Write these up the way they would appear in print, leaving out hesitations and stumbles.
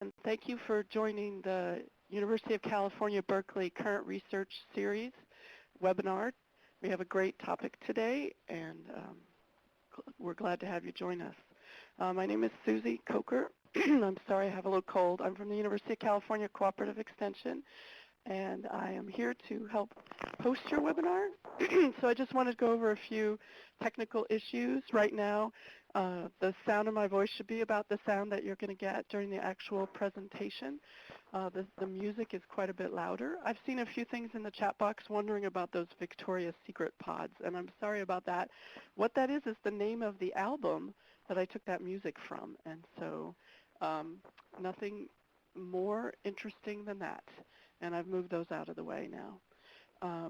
and thank you for joining the University of California, Berkeley Current Research Series webinar. We have a great topic today, and we're glad to have you join us. My name is Susie Coker. I'm sorry, I have a little cold. I'm from the University of California Cooperative Extension, and I am here to help host your webinar. So I just wanted to go over a few technical issues. Right now, the sound of my voice should be about the sound that you're going to get during the actual presentation. The music is quite a bit louder. I've seen a few things in the chat box wondering about those Victoria's Secret pods, and I'm sorry about that. What that is the name of the album that I took that music from, and so nothing more interesting than that. And I've moved those out of the way now.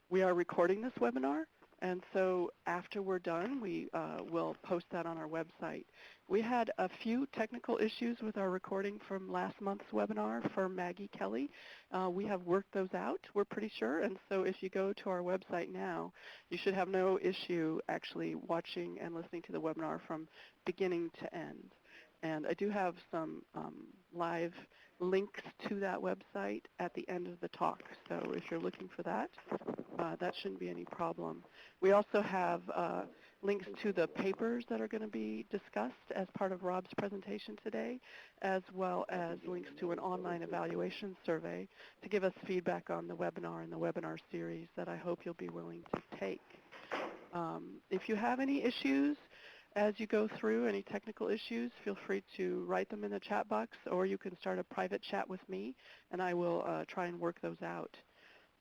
We are recording this webinar, and so after we're done, we will post that on our website. We had a few technical issues with our recording from last month's webinar for Maggie Kelly. We have worked those out, we're pretty sure, and so if you go to our website now, you should have no issue actually watching and listening to the webinar from beginning to end. And I do have some live links to that website at the end of the talk. So if you're looking for that, that shouldn't be any problem. We also have links to the papers that are going to be discussed as part of Rob's presentation today, as well as links to an online evaluation survey to give us feedback on the webinar and the webinar series that I hope you'll be willing to take. If you have any issues as you go through, any technical issues, feel free to write them in the chat box, or you can start a private chat with me, and I will try and work those out.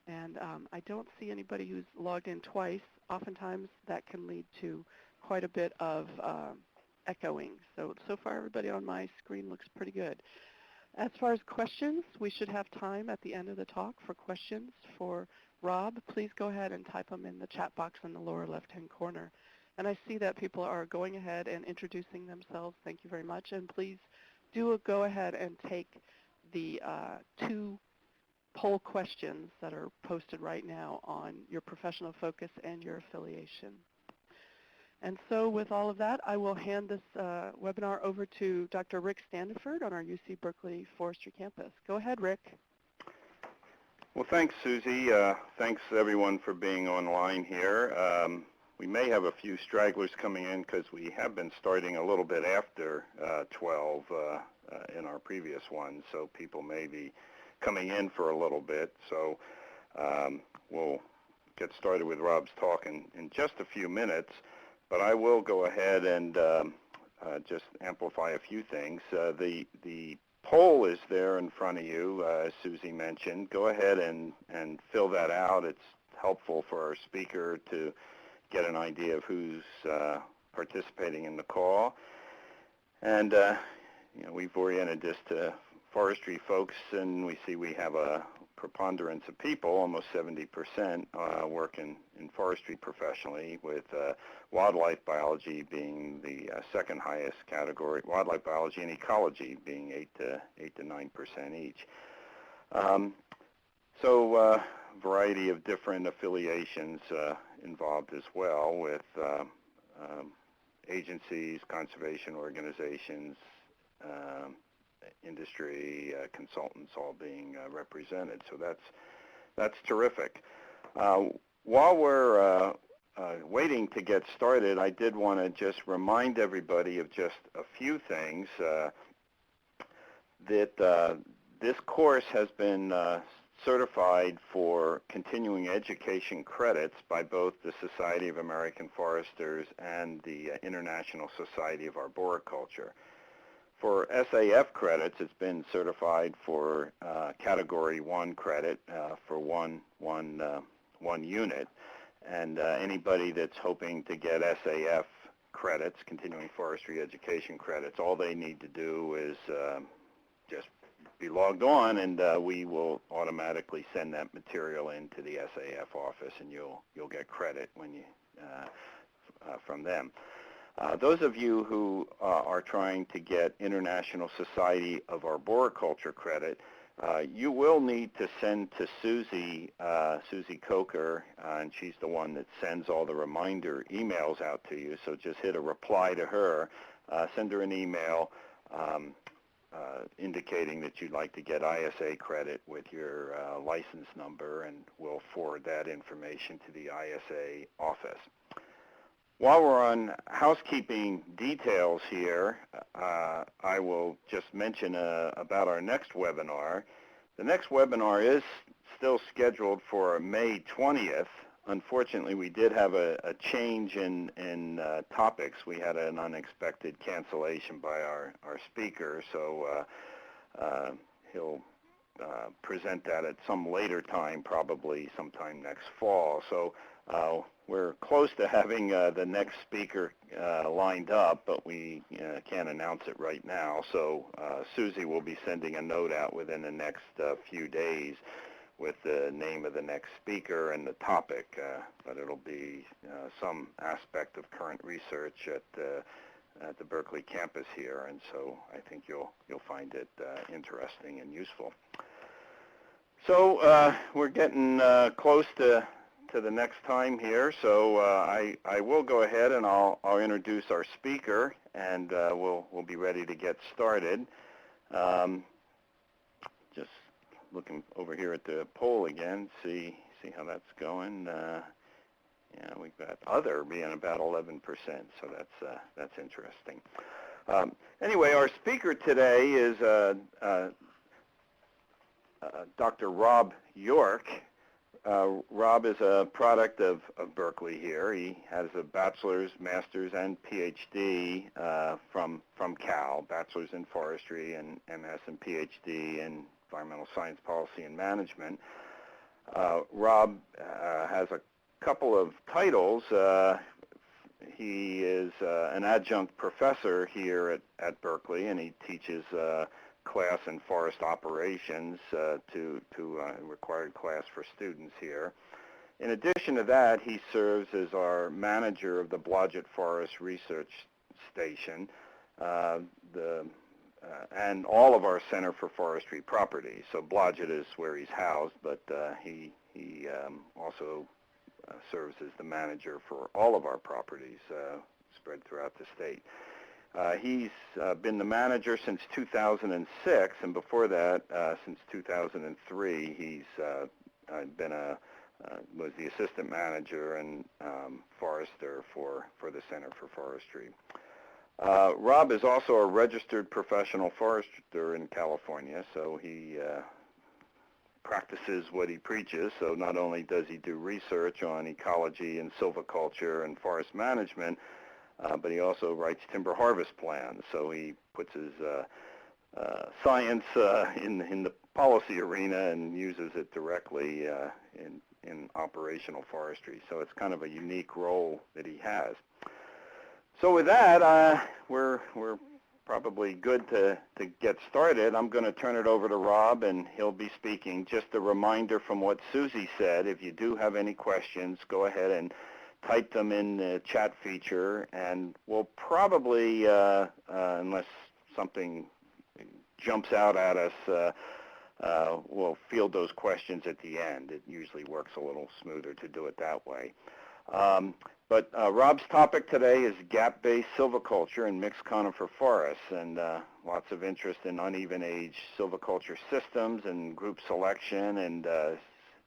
And I don't see anybody who's logged in twice. Oftentimes that can lead to quite a bit of echoing. So far everybody on my screen looks pretty good. As far as questions, we should have time at the end of the talk for questions for Rob. Please go ahead and type them in the chat box in the lower left-hand corner. And I see that people are going ahead and introducing themselves. Thank you very much. And please do go ahead and take the 2 poll questions that are posted right now on your professional focus and your affiliation. And so with all of that, I will hand this webinar over to Dr. Rick Standiford on our UC Berkeley Forestry campus. Go ahead, Rick. Well, thanks, Susie. Thanks, everyone, for being online here. We may have a few stragglers coming in because we have been starting a little bit after 12 in our previous one, so people may be coming in for a little bit. So we'll get started with Rob's talk in just a few minutes, but I will go ahead and just amplify a few things. The poll is there in front of you, as Susie mentioned. Go ahead and fill that out. It's helpful for our speaker to get an idea of who's participating in the call. And we've oriented this to forestry folks, and we see we have a preponderance of people, almost 70%, work in forestry professionally, with wildlife biology being the second highest category, wildlife biology and ecology being 8 to 9% each. So variety of different affiliations involved as well, with agencies, conservation organizations, industry, consultants all being represented. So that's terrific. While we're waiting to get started, I did want to just remind everybody of just a few things. That this course has been certified for continuing education credits by both the Society of American Foresters and the International Society of Arboriculture. For SAF credits, it's been certified for Category 1 credit for one unit, and anybody that's hoping to get SAF credits, continuing forestry education credits, all they need to do is just be logged on, and we will automatically send that material into the SAF office, and you'll get credit when you from them. Those of you who are trying to get International Society of Arboriculture credit, you will need to send to Susie Coker, and she's the one that sends all the reminder emails out to you, so just hit a reply to her, send her an email indicating that you'd like to get ISA credit with your license number, and we'll forward that information to the ISA office. While we're on housekeeping details here, I will just mention about our next webinar. The next webinar is still scheduled for May 20th. Unfortunately, we did have a change in topics. We had an unexpected cancellation by our speaker, so he'll present that at some later time, probably sometime next fall. So we're close to having the next speaker lined up, but we can't announce it right now. So Susie will be sending a note out within the next few days with the name of the next speaker and the topic, but it'll be some aspect of current research at the Berkeley campus here, and so I think you'll find it interesting and useful. So we're getting close to the next time here, so I will go ahead and I'll introduce our speaker, and we'll be ready to get started. Just looking over here at the poll again, see how that's going. Yeah, we've got other being about 11%, so that's interesting. Anyway, our speaker today is Dr. Rob York. Rob is a product of Berkeley here. He has a bachelor's, master's, and PhD from Cal, bachelor's in forestry and MS and PhD in environmental science policy and management. Rob has a couple of titles. He is an adjunct professor here at Berkeley, and he teaches class in forest operations to required class for students here. In addition to that, he serves as our manager of the Blodgett Forest Research Station, and all of our Center for Forestry Properties. So Blodgett is where he's housed, but he also serves as the manager for all of our properties spread throughout the state. He's been the manager since 2006, and before that, since 2003, he's was the assistant manager and forester for the Center for Forestry. Rob is also a registered professional forester in California, so he practices what he preaches. So not only does he do research on ecology and silviculture and forest management, but he also writes timber harvest plans. So he puts his science in the policy arena and uses it directly in operational forestry. So it's kind of a unique role that he has. So with that, we're probably good to get started. I'm going to turn it over to Rob, and he'll be speaking. Just a reminder from what Susie said, if you do have any questions, go ahead and type them in the chat feature, and we'll probably, unless something jumps out at us, we'll field those questions at the end. It usually works a little smoother to do it that way. But Rob's topic today is gap-based silviculture and mixed conifer forests, and lots of interest in uneven age silviculture systems and group selection, and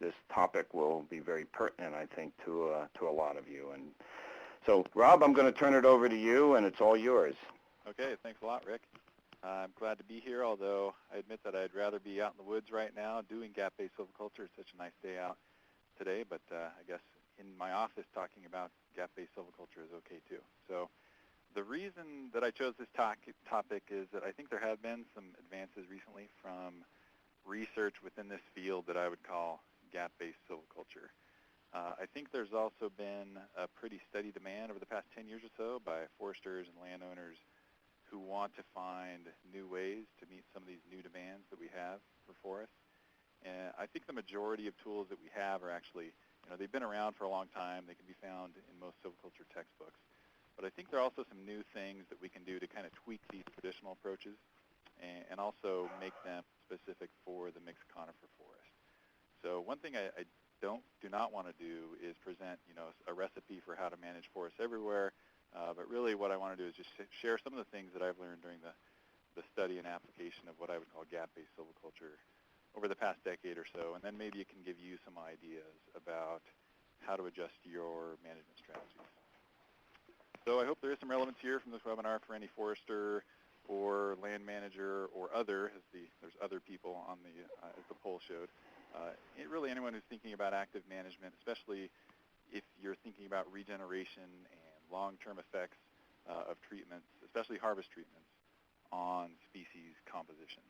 this topic will be very pertinent, I think, to a lot of you. And so, Rob, I'm going to turn it over to you, and it's all yours. Okay, thanks a lot, Rick. I'm glad to be here, although I admit that I'd rather be out in the woods right now doing gap-based silviculture. It's such a nice day out today, but I guess in my office talking about gap-based silviculture is okay too. So the reason that I chose this topic is that I think there have been some advances recently from research within this field that I would call gap-based silviculture. I think there's also been a pretty steady demand over the past 10 years or so by foresters and landowners who want to find new ways to meet some of these new demands that we have for forests. And I think the majority of tools that we have are actually, they've been around for a long time. They can be found in most silviculture textbooks. But I think there are also some new things that we can do to kind of tweak these traditional approaches and also make them specific for the mixed conifer forest. So one thing I do not want to do is present, a recipe for how to manage forests everywhere. But really what I want to do is just share some of the things that I've learned during the the study and application of what I would call gap-based silviculture over the past decade or so, and then maybe it can give you some ideas about how to adjust your management strategies. So I hope there is some relevance here from this webinar for any forester or land manager or other, there's other people on the, as the poll showed. Really anyone who's thinking about active management, especially if you're thinking about regeneration and long-term effects of treatments, especially harvest treatments, on species composition.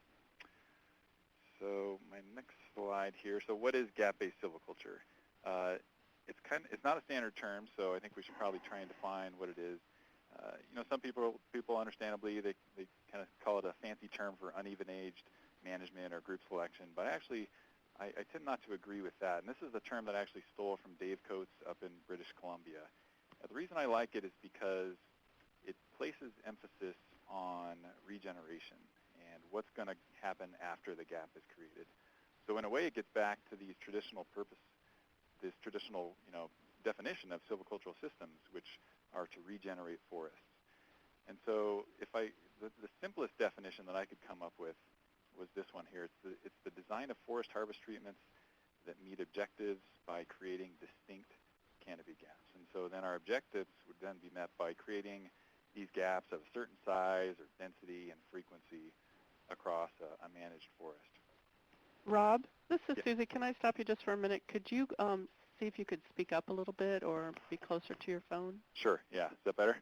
So my next slide here. So what is gap-based silviculture? It's not a standard term, so I think we should probably try and define what it is. Some people understandably, they kind of call it a fancy term for uneven-aged management or group selection, but actually I tend not to agree with that. And this is a term that I actually stole from Dave Coates up in British Columbia. The reason I like it is because it places emphasis on regeneration and what's going to happen after the gap is created. So in a way, it gets back to these traditional definition of silvicultural systems, which are to regenerate forests. And so the simplest definition that I could come up with was this one here. It's the design of forest harvest treatments that meet objectives by creating distinct canopy gaps. And so then our objectives would then be met by creating these gaps of a certain size or density and frequency across a managed forest. Rob, this is Susie. Can I stop you just for a minute? Could you see if you could speak up a little bit or be closer to your phone? Sure, yeah. Is that better?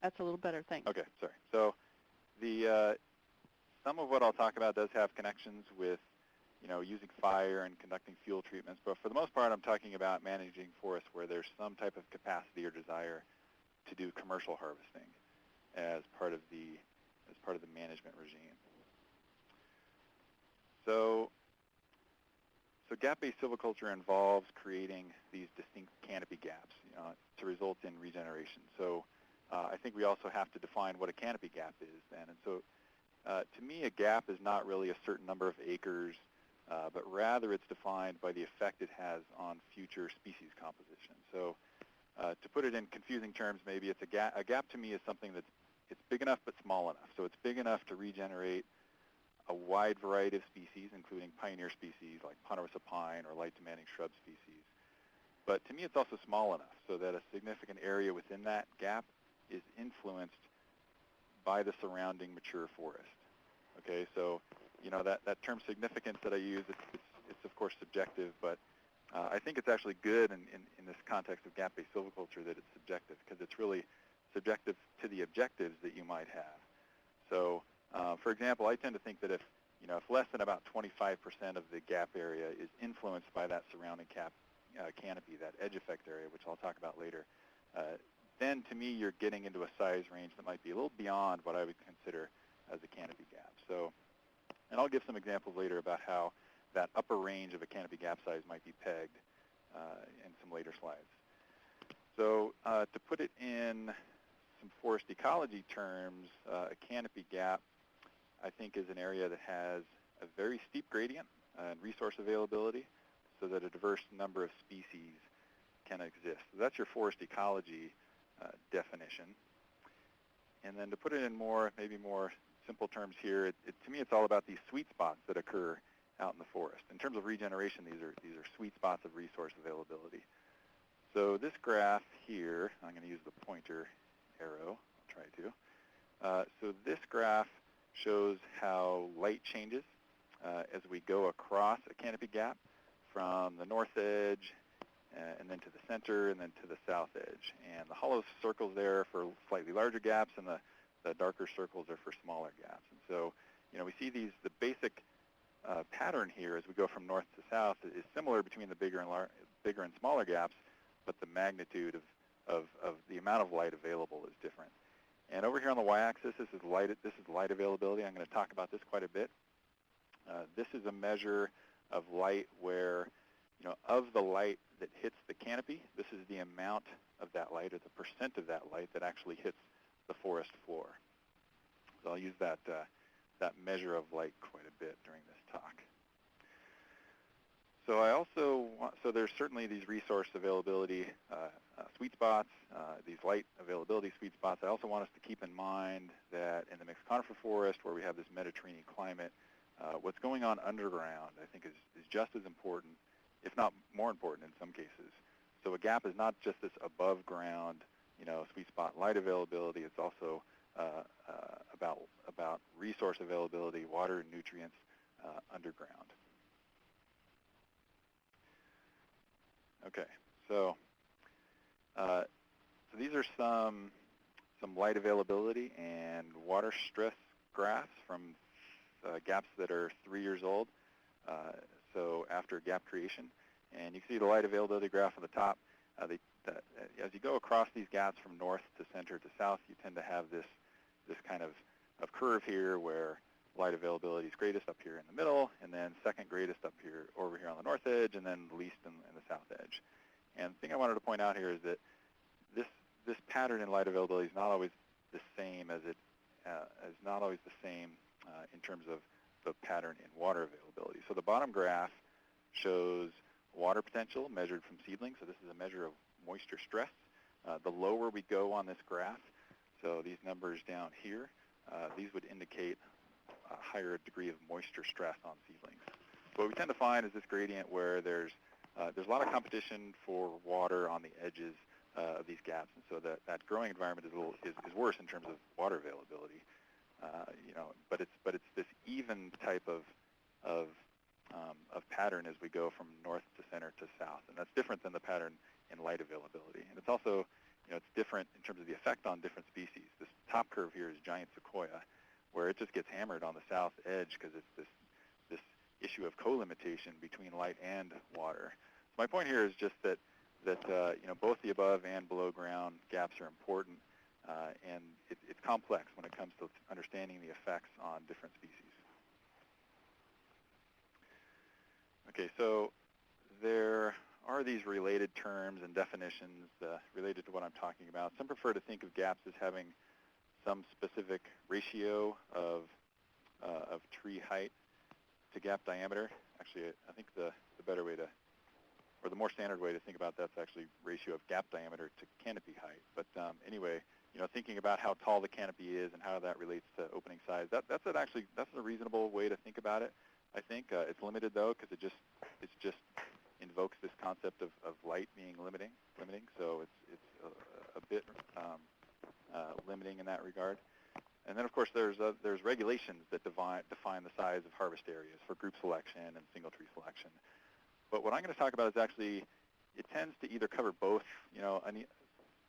That's a little better, thanks. Okay, sorry. So some of what I'll talk about does have connections with, using fire and conducting fuel treatments, but for the most part, I'm talking about managing forests where there's some type of capacity or desire to do commercial harvesting as part of the management regime. So gap-based silviculture involves creating these distinct canopy gaps, to result in regeneration. So I think we also have to define what a canopy gap is then. And so to me, a gap is not really a certain number of acres, but rather it's defined by the effect it has on future species composition. So to put it in confusing terms, maybe it's a gap to me is something that's big enough but small enough. So it's big enough to regenerate a wide variety of species, including pioneer species like ponderosa pine or light-demanding shrub species. But to me, it's also small enough so that a significant area within that gap is influenced by the surrounding mature forest. Okay, so that term significance that I use, it's of course subjective, but I think it's actually good in this context of gap-based silviculture that it's subjective, because it's really subjective to the objectives that you might have. So, for example, I tend to think that if less than about 25% of the gap area is influenced by that surrounding canopy, that edge effect area, which I'll talk about later, then to me you're getting into a size range that might be a little beyond what I would consider as a canopy gap. So, and I'll give some examples later about how that upper range of a canopy gap size might be pegged in some later slides. So to put it in some forest ecology terms, a canopy gap, I think, is an area that has a very steep gradient and resource availability so that a diverse number of species can exist. So that's your forest ecology definition. And then to put it in maybe more simple terms here, to me it's all about these sweet spots that occur out in the forest. In terms of regeneration, these are sweet spots of resource availability. So this graph here, I'm going to use the pointer arrow, I'll try to. So this graph shows how light changes as we go across a canopy gap from the north edge and then to the center and then to the south edge. And the hollow circles there are for slightly larger gaps, and the darker circles are for smaller gaps. And so, we see the basic pattern here as we go from north to south is similar between the bigger and smaller gaps, but the magnitude of the amount of light available is different. And over here on the y-axis, this is light availability. I'm going to talk about this quite a bit. This is a measure of light where, of the light that hits the canopy, this is the amount of that light, or the percent of that light that actually hits the forest floor. So I'll use that measure of light quite a bit during this talk. So so there's certainly these resource availability sweet spots, these light availability sweet spots. I also want us to keep in mind that in the mixed conifer forest, where we have this Mediterranean climate, what's going on underground, I think, is just as important, if not more important in some cases. So a gap is not just this above ground, sweet spot light availability. It's also about resource availability, water and nutrients underground. Okay, so these are some light availability and water stress graphs from gaps that are 3 years old, so after gap creation. And you can see the light availability graph on the top. As you go across these gaps from north to center to south, you tend to have this kind of curve here where light availability is greatest up here in the middle, and then second greatest up here over here on the north edge, and then least in the south edge. And the thing I wanted to point out here is that this pattern in light availability is not always the same in terms of the pattern in water availability. So the bottom graph shows water potential measured from seedlings. So this is a measure of moisture stress. The lower we go on this graph, so these numbers down here, these would indicate a higher degree of moisture stress on seedlings. What we tend to find is this gradient where there's a lot of competition for water on the edges of these gaps, and so that growing environment is worse in terms of water availability. But it's this even type of pattern as we go from north to center to south, and that's different than the pattern in light availability. And it's also, it's different in terms of the effect on different species. This top curve here is giant sequoia, where it just gets hammered on the south edge because it's this issue of co-limitation between light and water. So my point here is just that both the above and below ground gaps are important, and it's complex when it comes to understanding the effects on different species. Okay, so there are these related terms and definitions related to what I'm talking about. Some prefer to think of gaps as having some specific ratio of tree height to gap diameter. Actually, I think the better way to, or the more standard way to think about that's actually ratio of gap diameter to canopy height. But anyway, thinking about how tall the canopy is and how that relates to opening size, that's a reasonable way to think about it. I think it's limited though because it just invokes this concept of light being limiting. So it's a bit limiting in that regard. And then of course there's regulations that define the size of harvest areas for group selection and single tree selection. But what I'm going to talk about is actually, it tends to either cover both,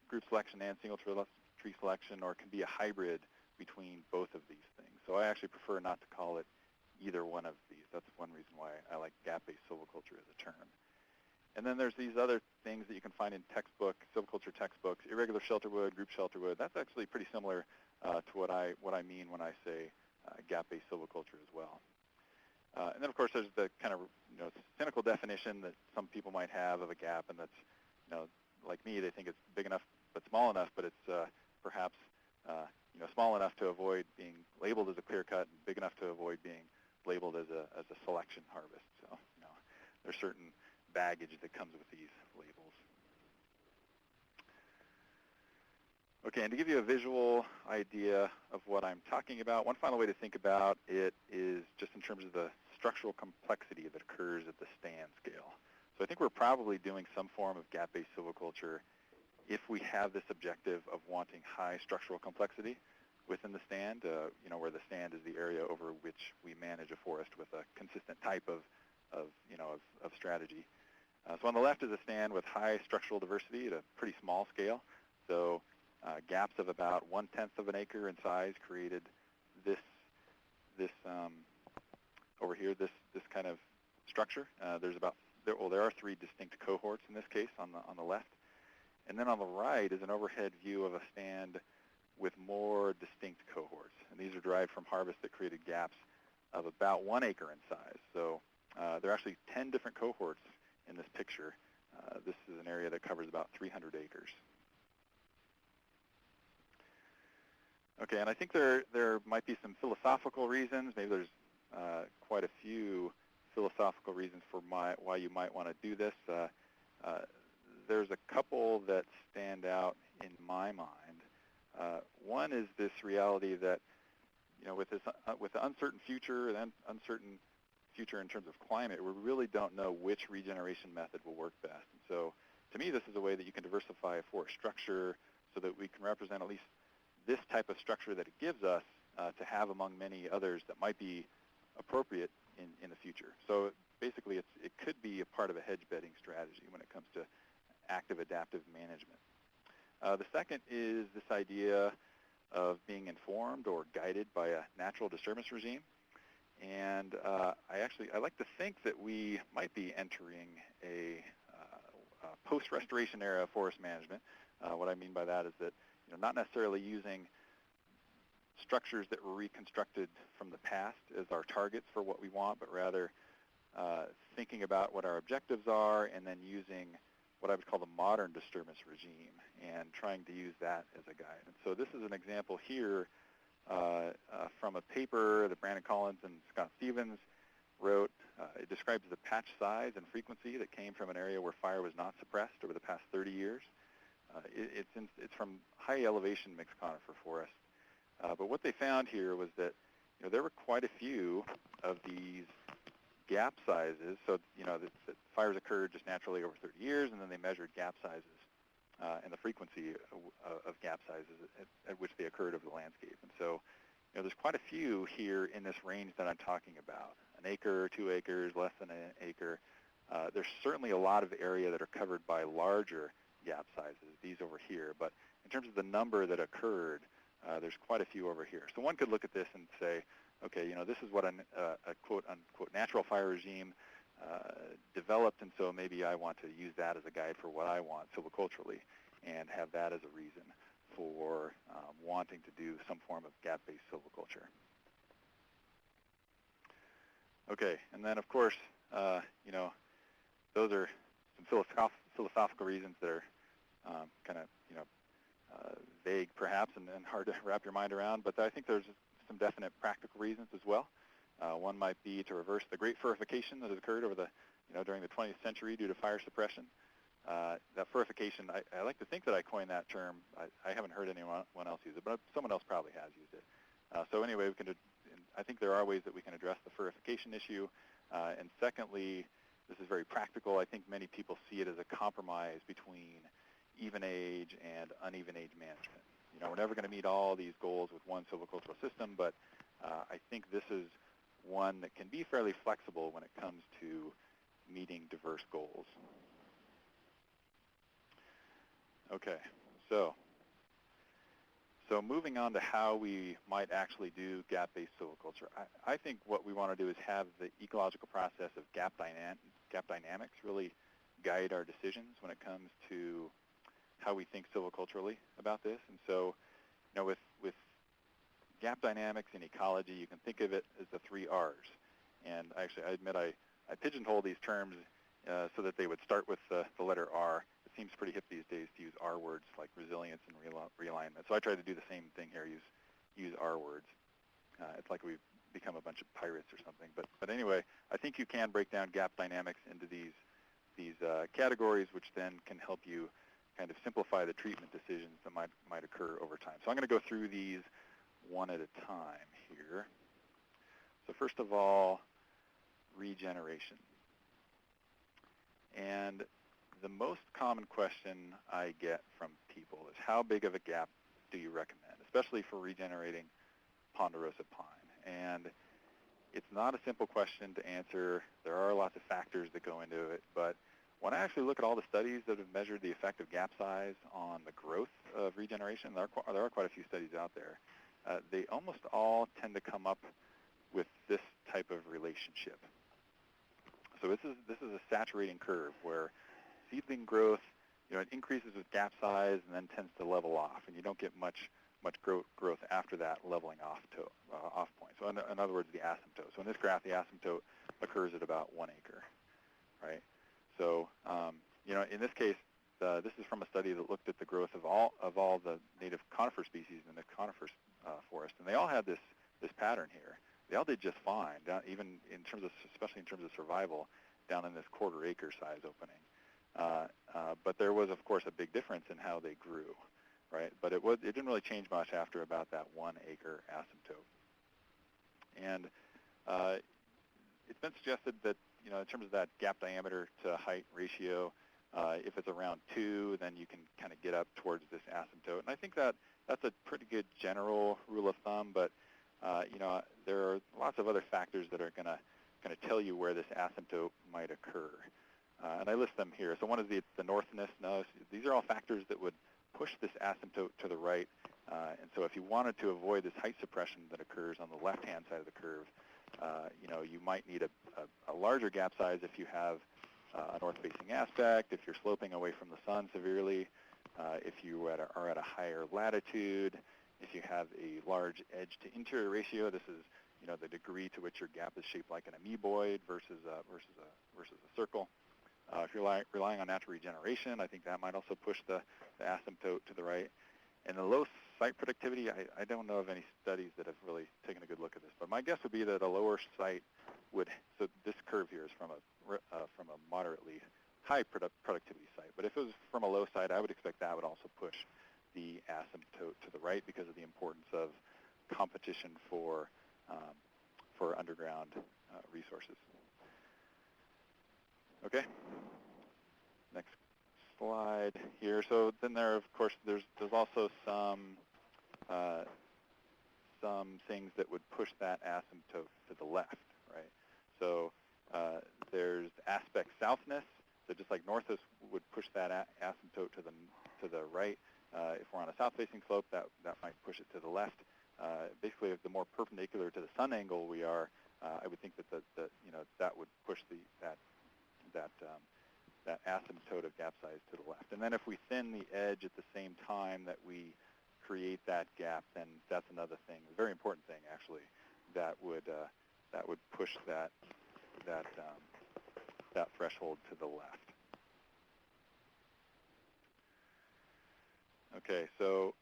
group selection and single tree selection, or it can be a hybrid between both of these things. So I actually prefer not to call it either one of these. That's one reason why I like gap-based silviculture as a term. And then there's these other things that you can find in silviculture textbooks, irregular shelterwood, group shelterwood. That's actually pretty similar to what I mean when I say gap-based silviculture as well. And then of course there's the kind of cynical definition that some people might have of a gap, and that's like me, they think it's big enough but small enough, but it's perhaps small enough to avoid being labeled as a clear cut, and big enough to avoid being labeled as a selection harvest. So there's certain baggage that comes with these labels. Okay, and to give you a visual idea of what I'm talking about, one final way to think about it is just in terms of the structural complexity that occurs at the stand scale. So I think we're probably doing some form of gap-based silviculture if we have this objective of wanting high structural complexity within the stand, where the stand is the area over which we manage a forest with a consistent type of strategy. So on the left is a stand with high structural diversity at a pretty small scale. So gaps of about 1/10 of an acre in size created this over here, this kind of structure. There are 3 distinct cohorts in this case on the left. And then on the right is an overhead view of a stand with more distinct cohorts. And these are derived from harvests that created gaps of about 1 acre in size. So there are actually 10 different cohorts in this picture. This is an area that covers about 300 acres. Okay, and I think there might be some philosophical reasons. Maybe there's quite a few philosophical reasons for why you might want to do this. there's a couple that stand out in my mind. One is this reality that, with the uncertain future and uncertain future in terms of climate, we really don't know which regeneration method will work best. And so, to me, this is a way that you can diversify a forest structure so that we can represent at least this type of structure that it gives us to have among many others that might be appropriate in the future. So basically, it could be a part of a hedge bedding strategy when it comes to active adaptive management. The second is this idea of being informed or guided by a natural disturbance regime. And I like to think that we might be entering a post-restoration era of forest management. What I mean by that is that not necessarily using structures that were reconstructed from the past as our targets for what we want, but rather thinking about what our objectives are and then using what I would call the modern disturbance regime and trying to use that as a guide. And so this is an example here from a paper that Brandon Collins and Scott Stevens wrote. It describes the patch size and frequency that came from an area where fire was not suppressed over the past 30 years. It's from high elevation mixed conifer forest. But what they found here was that there were quite a few of these gap sizes. So the fires occurred just naturally over 30 years, and then they measured gap sizes and the frequency of gap sizes at which they occurred over the landscape. And so there's quite a few here in this range that I'm talking about: 1 acre, 2 acres, less than 1 acre. There's certainly a lot of area that are covered by larger gap sizes, these over here. But in terms of the number that occurred, there's quite a few over here. So one could look at this and say, okay, this is what a quote-unquote natural fire regime developed, and so maybe I want to use that as a guide for what I want silviculturally and have that as a reason for wanting to do some form of gap-based silviculture. Okay, and then of course, those are some philosophical reasons that are kind of, vague perhaps and hard to wrap your mind around, but I think there's some definite practical reasons as well. One might be to reverse the great furification that has occurred over during the 20th century due to fire suppression. That furification, I like to think that I coined that term. I haven't heard anyone else use it, but someone else probably has used it. So anyway, I think there are ways that we can address the furification issue. And secondly, this is very practical. I think many people see it as a compromise between even age and uneven age management. We're never going to meet all these goals with one silvicultural system, but I think this is one that can be fairly flexible when it comes to meeting diverse goals. Okay, so moving on to how we might actually do gap-based silviculture. I think what we want to do is have the ecological process of gap dynamics really guide our decisions when it comes to how we think silviculturally about this. And so, with gap dynamics in ecology, you can think of it as the 3 R's. And actually, I admit I pigeonhole these terms so that they would start with the letter R. It seems pretty hip these days to use R words like resilience and realignment. So I try to do the same thing here, use R words. It's like we've become a bunch of pirates or something. But anyway, I think you can break down gap dynamics into these categories, which then can help you kind of simplify the treatment decisions that might occur over time. So I'm going to go through these one at a time here. So first of all, regeneration. And the most common question I get from people is, how big of a gap do you recommend, especially for regenerating ponderosa pine? And it's not a simple question to answer. There are lots of factors that go into it, but when I actually look at all the studies that have measured the effect of gap size on the growth of regeneration, there are quite a few studies out there. They almost all tend to come up with this type of relationship. So this is a saturating curve where seedling growth, it increases with gap size and then tends to level off, and you don't get much growth after that leveling off point. So in other words, the asymptote. So in this graph, the asymptote occurs at about 1 acre, right? So, in this case, this is from a study that looked at the growth of all the native conifer species in the conifer forest, and they all had this pattern here. They all did just fine, even especially in terms of survival, down in this 1/4 acre size opening. But there was, of course, a big difference in how they grew, right? But it didn't really change much after about that 1 acre asymptote. And it's been suggested that, in terms of that gap diameter to height ratio, if it's around 2, then you can kind of get up towards this asymptote. And I think that's a pretty good general rule of thumb, but there are lots of other factors that are going to tell you where this asymptote might occur. And I list them here. So one is the northness. Now, these are all factors that would push this asymptote to the right. And so if you wanted to avoid this height suppression that occurs on the left-hand side of the curve, you might need a larger gap size if you have a north-facing aspect, if you're sloping away from the sun severely, if you are at a higher latitude, if you have a large edge-to-interior ratio. This is the degree to which your gap is shaped like an amoeboid versus a circle. If you're relying on natural regeneration, I think that might also push the asymptote to the right. And the low site productivity, I don't know of any studies that have really taken a good look at this, but my guess would be that a lower site would, so this curve here is from a moderately high productivity site, but if it was from a low site, I would expect that would also push the asymptote to the right because of the importance of competition for underground resources. Okay, next slide here. So then of course, there's also some things that would push that asymptote to the left, right? So there's aspect southness. So just like northness would push that asymptote to the right. If we're on a south-facing slope, that might push it to the left. Basically, the more perpendicular to the sun angle we are, I would think that would push that asymptote of gap size to the left. And then if we thin the edge at the same time that we create that gap, then that's another thing, a very important thing actually, that would push that threshold to the left. Okay, so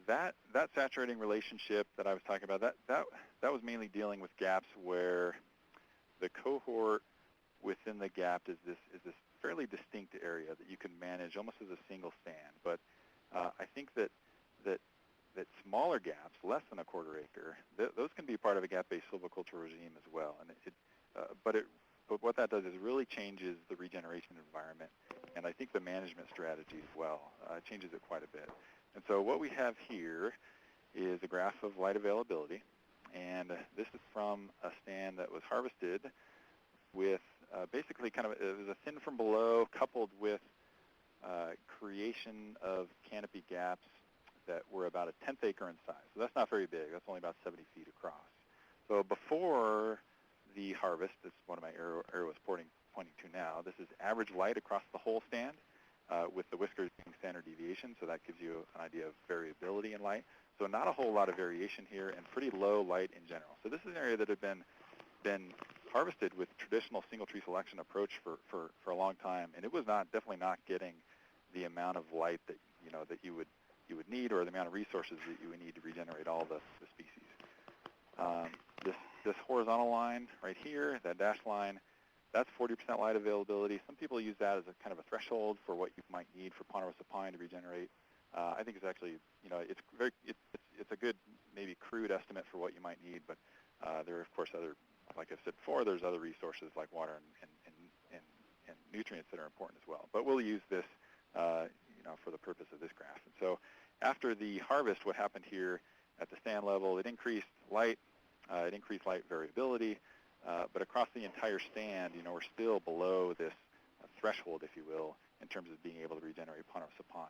that saturating relationship that I was talking about, that was mainly dealing with gaps where the cohort within the gap is this fairly distinct area that you can manage almost as a single stand. But I think that smaller gaps, less than a quarter acre, those can be part of a gap-based silviculture regime as well. And but what that does is really changes the regeneration environment, and I think the management strategy as well changes it quite a bit. And so what we have here is a graph of light availability, and this is from a stand that was harvested with basically it was a thin from below coupled with creation of canopy gaps that were about a 1/10 acre in size. So that's not very big. That's only about 70 feet across. So before the harvest, this is one of my arrows pointing to now, this is average light across the whole stand with the whiskers being standard deviation, so that gives you an idea of variability in light. So not a whole lot of variation here and pretty low light in general. So this is an area that had been harvested with traditional single tree selection approach for a long time, and it was definitely not getting the amount of light that you would need, or the amount of resources that you would need to regenerate all the species. This horizontal line right here, that dashed line, that's 40% light availability. Some people use that as a kind of a threshold for what you might need for ponderosa pine to regenerate. I think it's actually, it's a good, maybe crude estimate for what you might need, but there are of course other, like I said before, there's other resources like water and nutrients that are important as well. But we'll use this, for the purpose of this graph. And so after the harvest, what happened here at the stand level, it increased light variability, but across the entire stand, we're still below this threshold, if you will, in terms of being able to regenerate ponderosa pine.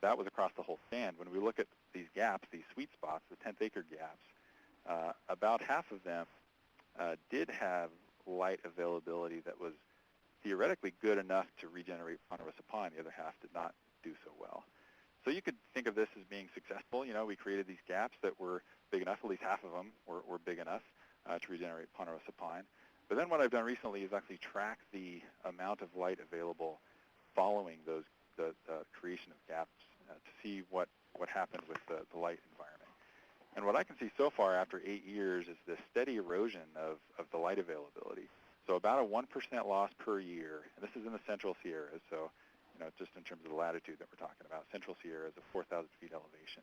That was across the whole stand. When we look at these gaps, these sweet spots, the 1/10 acre gaps, about half of them did have light availability that was theoretically good enough to regenerate ponderosa pine. The other half did not do so well. So you could think of this as being successful. We created these gaps that were big enough, at least half of them were big enough to regenerate ponderosa pine. But then what I've done recently is actually track the amount of light available following the creation of gaps to see what happened with the light environment. And what I can see so far after 8 years is this steady erosion of the light availability. So about a 1% loss per year, and this is in the Central Sierras, so just in terms of the latitude that we're talking about, Central Sierras at 4,000 feet elevation.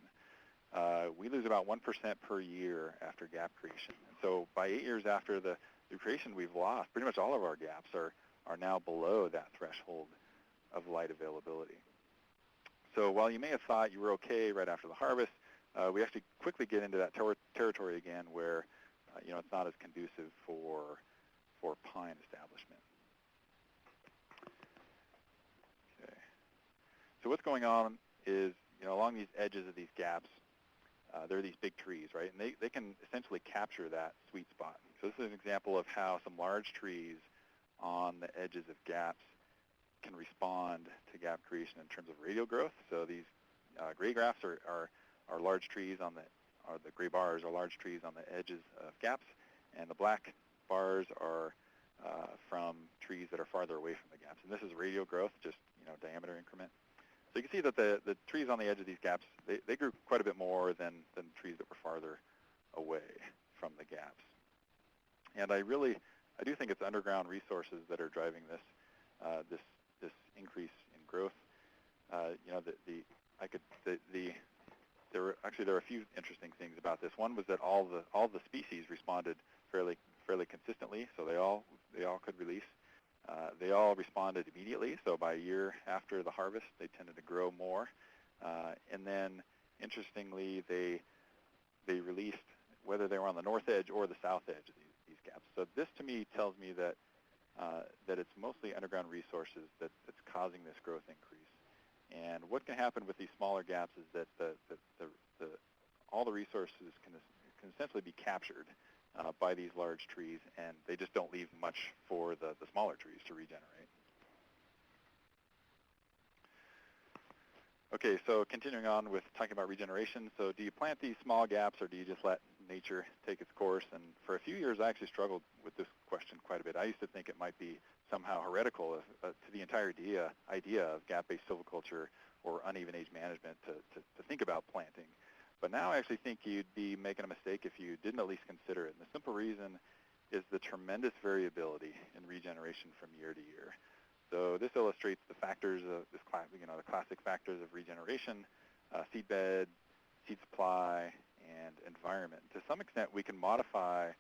We lose about 1% per year after gap creation. And so by 8 years after the creation, we've lost pretty much all of our gaps are now below that threshold of light availability. So while you may have thought you were okay right after the harvest, we actually quickly get into that territory again where it's not as conducive for pine establishment. Okay. So what's going on is along these edges of these gaps, there are these big trees, right? And they can essentially capture that sweet spot. So this is an example of how some large trees on the edges of gaps can respond to gap creation in terms of radial growth. So these gray graphs are large trees or the gray bars are large trees on the edges of gaps, and the black bars are from trees that are farther away from the gaps. And this is radial growth, just diameter increment. So you can see that the trees on the edge of these gaps, they grew quite a bit more than trees that were farther away from the gaps. And I do think it's underground resources that are driving this increase in growth. There are a few interesting things about this. One was that all the species responded fairly consistently, so they all could release. They all responded immediately, so by a year after the harvest, they tended to grow more. And then, interestingly, they released whether they were on the north edge or the south edge of these gaps. So this, to me, tells me that it's mostly underground resources that's causing this growth increase. And what can happen with these smaller gaps is that all the resources can essentially be captured by these large trees, and they just don't leave much for the smaller trees to regenerate. Okay, so continuing on with talking about regeneration. So do you plant these small gaps, or do you just let nature take its course? And for a few years, I actually struggled with this question quite a bit. I used to think it might be somehow heretical to the entire idea of gap-based silviculture or uneven age management to think about planting. But now I actually think you'd be making a mistake if you didn't at least consider it. And the simple reason is the tremendous variability in regeneration from year to year. So this illustrates the factors of the classic factors of regeneration: seed bed, seed supply, and environment. To some extent, we can modify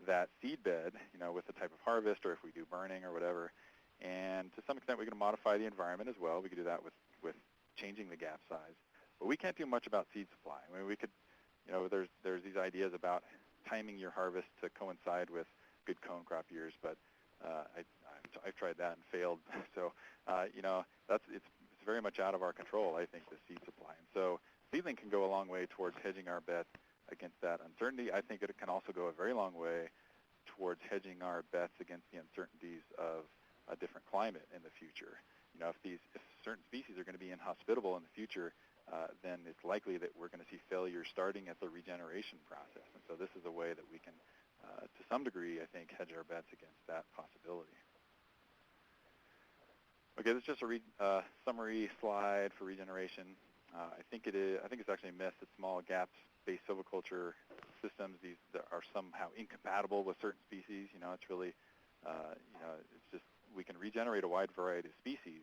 that seed bed, with the type of harvest, or if we do burning or whatever. And to some extent, we can modify the environment as well. We could do that with changing the gap size. But we can't do much about seed supply. I mean, we could, there's these ideas about timing your harvest to coincide with good cone crop years, but I've tried that and failed. So, it's very much out of our control, I think, the seed supply. And so seedling can go a long way towards hedging our bets against that uncertainty. I think it can also go a very long way towards hedging our bets against the uncertainties of a different climate in the future. If certain species are going to be inhospitable in the future, then it's likely that we're going to see failure starting at the regeneration process. And so this is a way that we can, to some degree, I think, hedge our bets against that possibility. Okay, this is just a summary slide for regeneration. I think it's actually a myth that small gaps-based silviculture systems that are somehow incompatible with certain species. It's really, it's just we can regenerate a wide variety of species.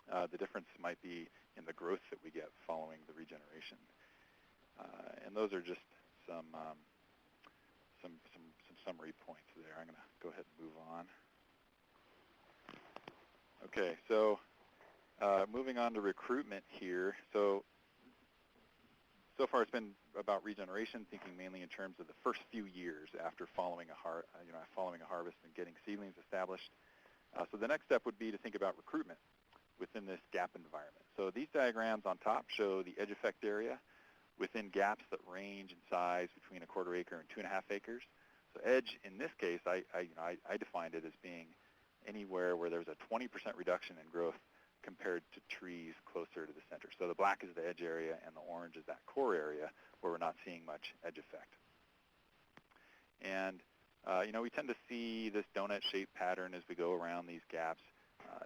The difference might be in the growth that we get following the regeneration. And those are just some summary points there. I'm going to go ahead and move on. Okay, so moving on to recruitment here. So far it's been about regeneration, thinking mainly in terms of the first few years after following a harvest and getting seedlings established. So the next step would be to think about recruitment within this gap environment. So these diagrams on top show the edge effect area within gaps that range in size between 1/4 acre and 2.5 acres. So edge, in this case, I defined it as being anywhere where there's a 20% reduction in growth compared to trees closer to the center. So the black is the edge area, and the orange is that core area where we're not seeing much edge effect. And we tend to see this donut-shaped pattern as we go around these gaps.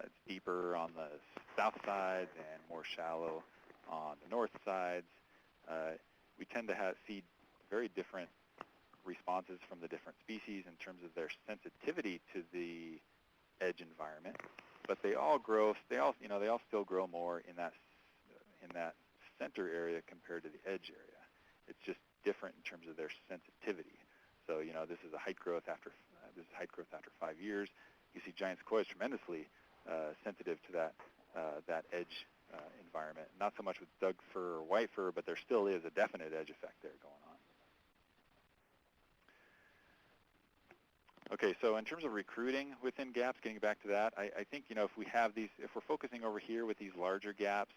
It's deeper on the south sides and more shallow on the north sides. We tend to see very different responses from the different species in terms of their sensitivity to the edge environment, but they all grow. They all still grow more in that center area compared to the edge area. It's just different in terms of their sensitivity. So this is a height growth after 5 years. You see giant sequoia is tremendously sensitive to that edge environment. Not so much with Doug fir or white fir, but there still is a definite edge effect there going on. Okay, so in terms of recruiting within gaps, getting back to that, I think if we're focusing over here with these larger gaps,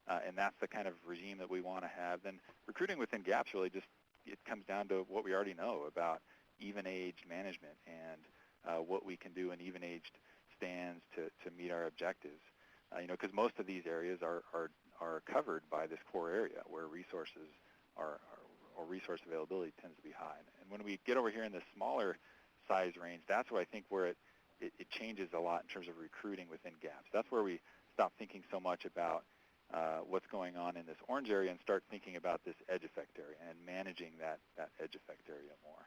and that's the kind of regime that we want to have, then recruiting within gaps really it comes down to what we already know about even-aged management and what we can do in even-aged stands to meet our objectives. Because most of these areas are covered by this core area where resources or resource availability tends to be high. And when we get over here in this smaller size range, that's where I think where it changes a lot in terms of recruiting within gaps. That's where we stop thinking so much about what's going on in this orange area and start thinking about this edge effect area and managing that edge effect area more.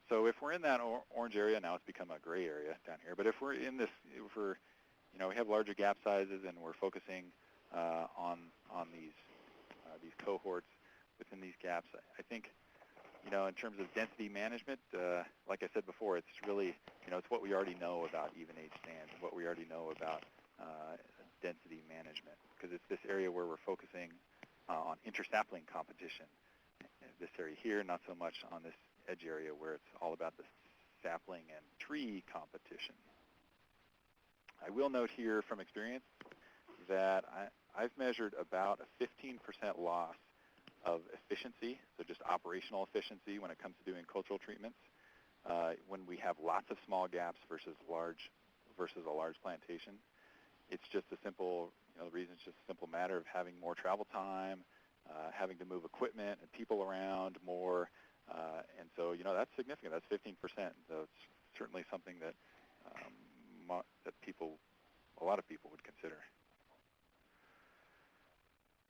So if we're in that orange area, now it's become a gray area down here, but if we're in this, we have larger gap sizes and we're focusing on these cohorts within these gaps, I think, in terms of density management, like I said before, it's really, it's what we already know about even-age stands, what we already know about density management, because it's this area where we're focusing on intersapling competition. This area here, not so much on this edge area where it's all about the sapling and tree competition. I will note here from experience that I've measured about a 15% loss of efficiency, so just operational efficiency when it comes to doing cultural treatments, when we have lots of small gaps versus a large plantation. It's just a simple, the reason it's just a simple matter of having more travel time, having to move equipment and people around more, and so that's significant. That's 15%. So it's certainly something that a lot of people would consider.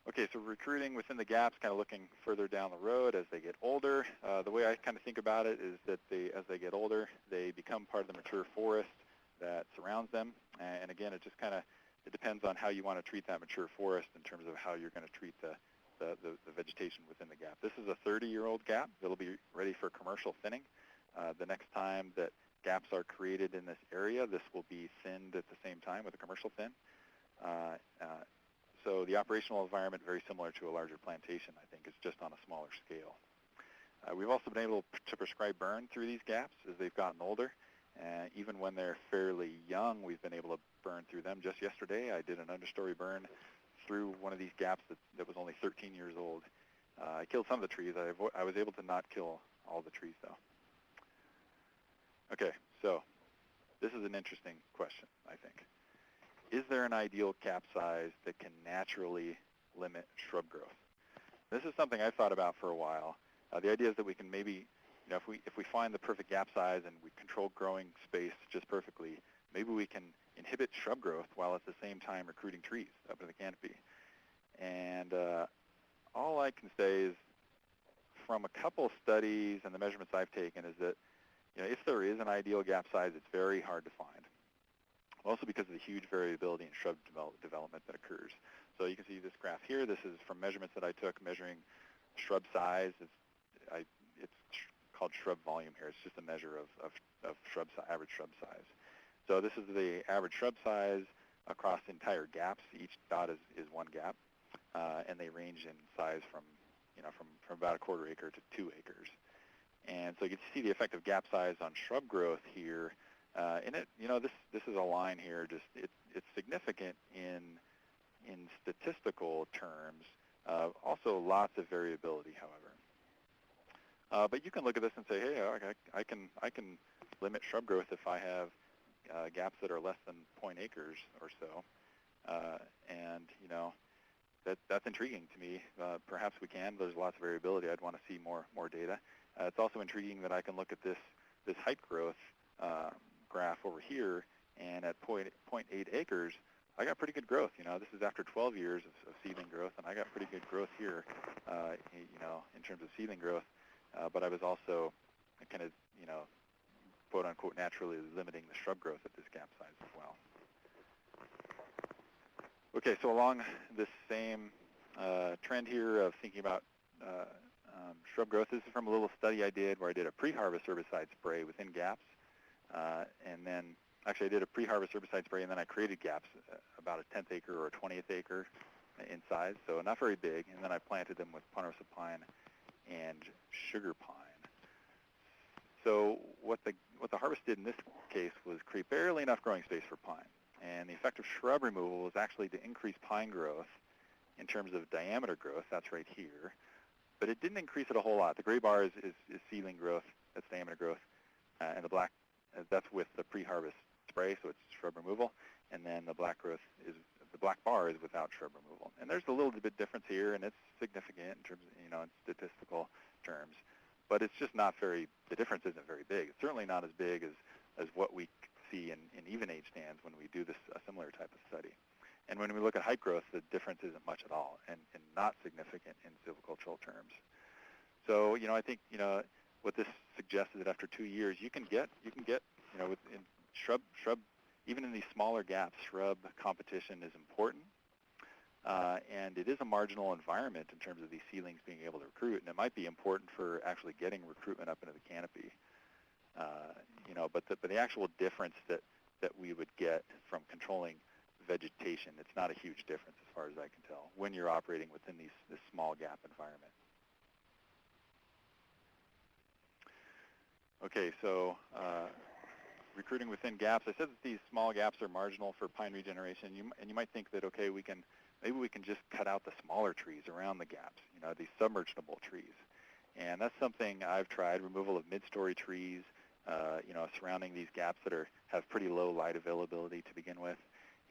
Okay, so recruiting within the gaps, kind of looking further down the road as they get older. The way I kind of think about it is that as they get older, they become part of the mature forest that surrounds them. And again, it depends on how you want to treat that mature forest in terms of how you're going to treat the vegetation within the gap. This is a 30-year-old gap that'll be ready for commercial thinning. The next time that gaps are created in this area, this will be thinned at the same time with a commercial thin. So the operational environment, very similar to a larger plantation, I think, is just on a smaller scale. We've also been able to prescribe burn through these gaps as they've gotten older. Even when they're fairly young, we've been able to burn through them. Just yesterday, I did an understory burn through one of these gaps that was only 13 years old. I killed some of the trees. I was able to not kill all the trees, though. Okay, so this is an interesting question, I think. Is there an ideal gap size that can naturally limit shrub growth? This is something I've thought about for a while. The idea is that we can maybe, if we find the perfect gap size and we control growing space just perfectly, maybe we can inhibit shrub growth while at the same time recruiting trees up in the canopy. And all I can say is from a couple studies and the measurements I've taken is that if there is an ideal gap size, it's very hard to find. Also because of the huge variability in shrub development that occurs. So you can see this graph here. This is from measurements that I took measuring shrub size. It's called shrub volume here. It's just a measure of average shrub size. So this is the average shrub size across entire gaps. Each dot is one gap, and they range in size from about a quarter acre to 2 acres. And so you can see the effect of gap size on shrub growth here. And this is a line here. Just it's significant in statistical terms. Also, lots of variability, however. But you can look at this and say, hey, I can limit shrub growth if I have gaps that are less than 0.8 acres or so. And that's intriguing to me. Perhaps we can. There's lots of variability. I'd want to see more data. It's also intriguing that I can look at this height growth graph over here, and at 0.8 acres, I got pretty good growth. This is after 12 years of seedling growth, and I got pretty good growth here, in terms of seedling growth. But I was also kind of, quote unquote, naturally limiting the shrub growth at this gap size as well. Okay, so along this same trend here of thinking about shrub growth, this is from a little study I did where I did a pre-harvest herbicide spray within gaps, and then actually I did a pre-harvest herbicide spray and then I created gaps about a 10th acre or a 20th acre in size, so not very big, and then I planted them with ponderosa pine and sugar pine. So what the harvest did in this case was create barely enough growing space for pine. And the effect of shrub removal was actually to increase pine growth in terms of diameter growth, that's right here, but it didn't increase it a whole lot. The gray bar is seedling growth, that's diameter growth, and the black, that's with the pre-harvest spray, so it's shrub removal, and then the black bar is without shrub removal. And there's a little bit difference here, and it's significant in terms of, in statistical terms, but it's just not the difference isn't very big. It's certainly not as big as what we see in even age stands when we do a similar type of study. And when we look at height growth, the difference isn't much at all, and not significant in silvicultural terms. So, I think, what this suggests is that after 2 years, you can get, within shrub, even in these smaller gaps, shrub competition is important. And it is a marginal environment in terms of these seedlings being able to recruit, and it might be important for actually getting recruitment up into the canopy. But the actual difference that we would get from controlling vegetation, it's not a huge difference as far as I can tell when you're operating within this small gap environment. Okay, so recruiting within gaps, I said that these small gaps are marginal for pine regeneration, and you might think that, okay, maybe we can just cut out the smaller trees around the gaps, these submergeable trees. And that's something I've tried, removal of mid-story trees, surrounding these gaps that have pretty low light availability to begin with.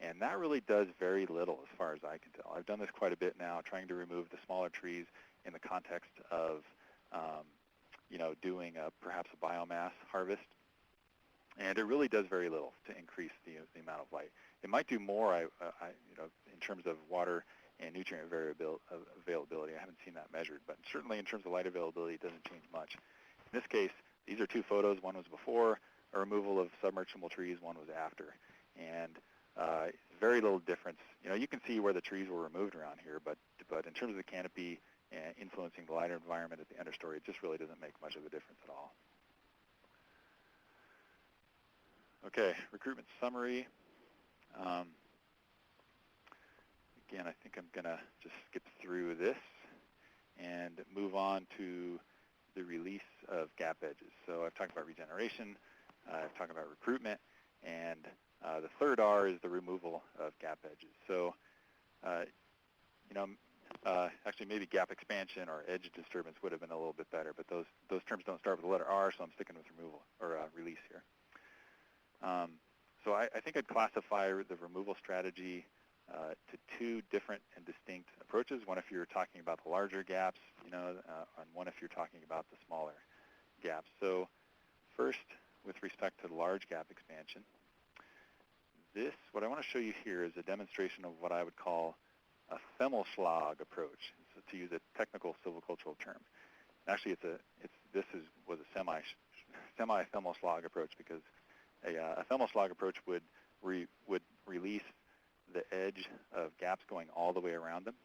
And that really does very little as far as I can tell. I've done this quite a bit now, trying to remove the smaller trees in the context of, doing perhaps a biomass harvest. And it really does very little to increase the amount of light. It might do more, in terms of water and nutrient availability. I haven't seen that measured, but certainly in terms of light availability, it doesn't change much. In this case, these are two photos. One was before a removal of submergible trees. One was after. And very little difference. You can see where the trees were removed around here, but in terms of the canopy influencing the lighter environment at the understory, it just really doesn't make much of a difference at all. Okay, recruitment summary. Again, I think I'm going to just skip through this and move on to the release of gap edges. So I've talked about regeneration, I've talked about recruitment, and the third R is the removal of gap edges. So, actually maybe gap expansion or edge disturbance would have been a little bit better, but those terms don't start with the letter R, so I'm sticking with removal or release here. So I think I'd classify the removal strategy to two different and distinct approaches. One if you're talking about the larger gaps, and one if you're talking about the smaller gaps. So first, with respect to the large gap expansion, what I want to show you here is a demonstration of what I would call a Femmelschlag approach, so to use a technical silvicultural term. Actually, was a semi-Femmelschlag approach because a Femmelschlag approach would release the edge of gaps going all the way around them.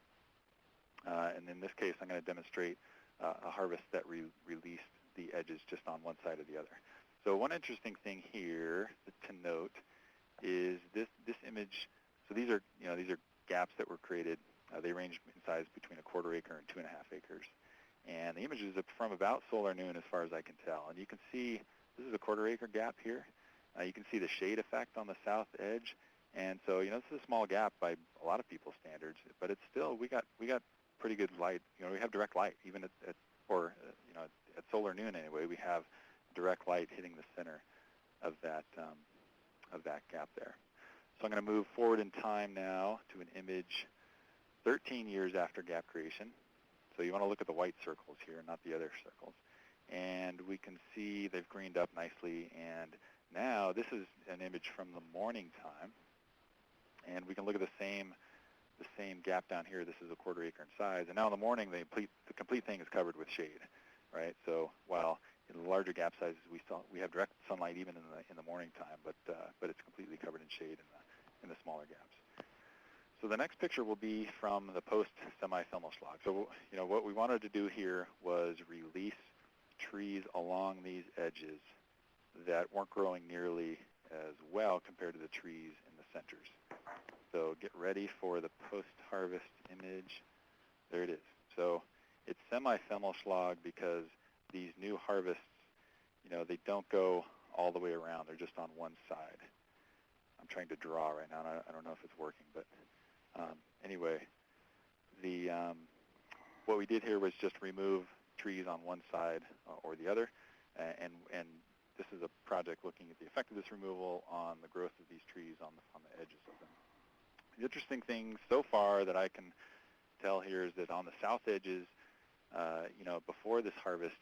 And in this case, I'm going to demonstrate a harvest that released the edges just on one side or the other. So one interesting thing here to note is this image. So these are gaps that were created. They range in size between 1/4 acre and 2.5 acres. And the image is from about solar noon as far as I can tell. And you can see this is a 1/4 acre gap here. You can see the shade effect on the south edge. And so, this is a small gap by a lot of people's standards, but it's still, we got pretty good light. We have direct light, even at solar noon anyway. We have direct light hitting the center of that gap there. So I'm going to move forward in time now to an image 13 years after gap creation. So you want to look at the white circles here, not the other circles. And we can see they've greened up nicely. And now this is an image from the morning time. And we can look at the same gap down here. This is a 1/4 acre in size. And now in the morning, the complete thing is covered with shade, right? So while in the larger gap sizes, we have direct sunlight even in the morning time, but it's completely covered in shade in the smaller gaps. So the next picture will be from the post-semi-Filmelschlag. So what we wanted to do here was release trees along these edges that weren't growing nearly as well compared to the trees in the centers. So get ready for the post-harvest image. There it is. So it's semi-Filmelschlag because these new harvests, they don't go all the way around. They're just on one side. I'm trying to draw right now, and I don't know if it's working, but anyway, what we did here was just remove trees on one side or the other, and this is a project looking at the effect of this removal on the growth of these trees on the edges of them. The interesting thing so far that I can tell here is that on the south edges, before this harvest,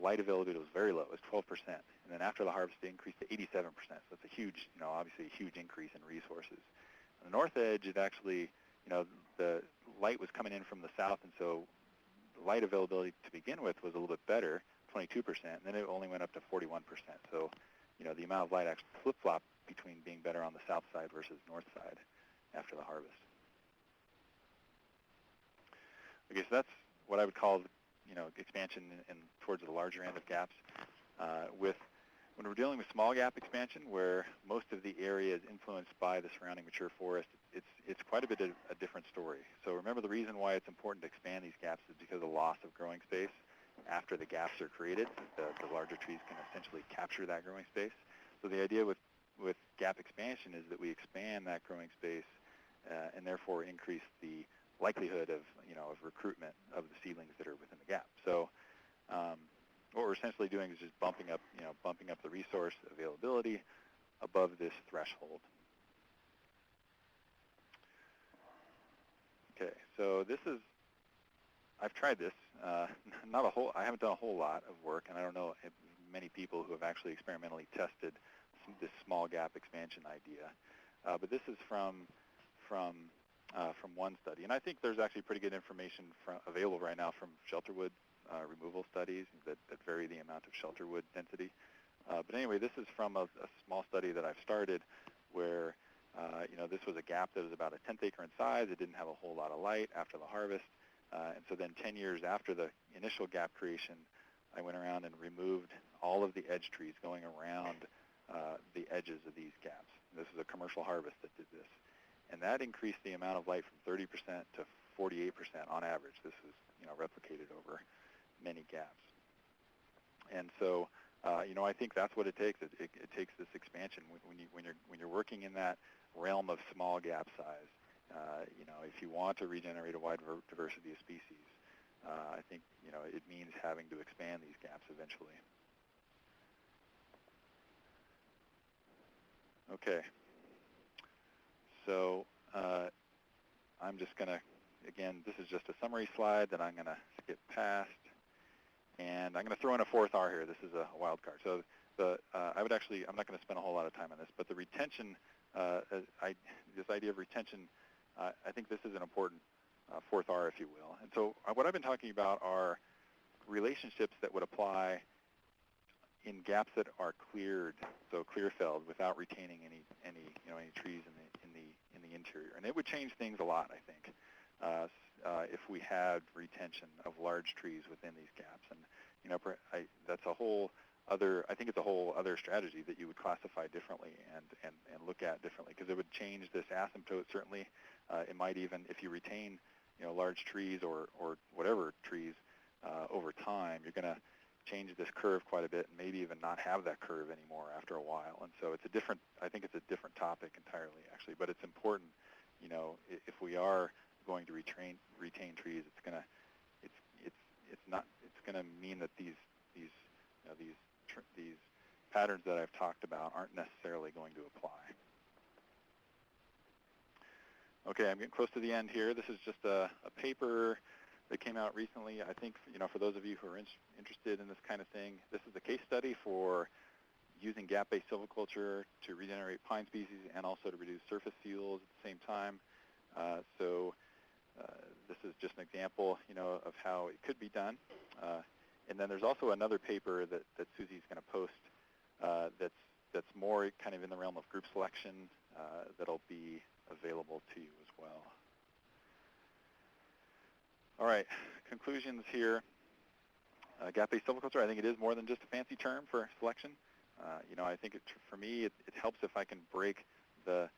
light availability was very low. It was 12%. And then after the harvest, it increased to 87%. So it's a huge, obviously a huge increase in resources. On the north edge, it actually, the light was coming in from the south, and so the light availability to begin with was a little bit better, 22%, and then it only went up to 41%. So, the amount of light actually flip-flopped between being better on the south side versus north side after the harvest. Okay, so that's what I would call, expansion in towards the larger end of gaps. When we're dealing with small gap expansion, where most of the area is influenced by the surrounding mature forest, it's quite a bit of a different story. So remember, the reason why it's important to expand these gaps is because of the loss of growing space after the gaps are created. The larger trees can essentially capture that growing space. So the idea with gap expansion is that we expand that growing space and therefore increase the likelihood of recruitment of the seedlings that are within the gap. So what we're essentially doing is just bumping up the resource availability above this threshold. Okay, so I've tried this. I haven't done a whole lot of work, and I don't know if many people who have actually experimentally tested this small gap expansion idea. But this is from one study, and I think there's actually pretty good information available right now from shelterwood removal studies that vary the amount of shelterwood density. But anyway, this is from a small study that I've started where this was a gap that was about a 1/10 acre in size. It didn't have a whole lot of light after the harvest. And so then 10 years after the initial gap creation, I went around and removed all of the edge trees going around the edges of these gaps. And this is a commercial harvest that did this. And that increased the amount of light from 30% to 48% on average. This was replicated over many gaps. And so, I think that's what it takes. It takes this expansion. When you're working in that realm of small gap size, if you want to regenerate a wide diversity of species, I think it means having to expand these gaps eventually. Okay. So I'm just going to, again, this is just a summary slide that I'm going to skip past. And I'm going to throw in a fourth R here. This is a wild card. So I'm not going to spend a whole lot of time on this, but the retention, this idea of retention, I think this is an important fourth R, if you will. And so what I've been talking about are relationships that would apply in gaps that are cleared, so clear-felled, without retaining any trees in the interior. And it would change things a lot, I think, if we had retention of large trees within these gaps. And that's a whole other. I think it's a whole other strategy that you would classify differently and look at differently, because it would change this asymptote. Certainly, it might even, if you retain large trees or whatever trees over time, you're going to change this curve quite a bit, and maybe even not have that curve anymore after a while. And so I think it's a different topic entirely, actually. But it's important, if we are going to retain trees, it's going to mean that these patterns that I've talked about aren't necessarily going to apply. Okay, I'm getting close to the end here. This is just a paper that came out recently. I think, for those of you who are interested in this kind of thing, this is a case study for using gap-based silviculture to regenerate pine species and also to reduce surface fuels at the same time. This is just an example, of how it could be done. And then there's also another paper that Susie's going to post that's more kind of in the realm of group selection that'll be available to you as well. All right, conclusions here. Gap-based silviculture, I think it is more than just a fancy term for selection. I think for me, it helps if I can break the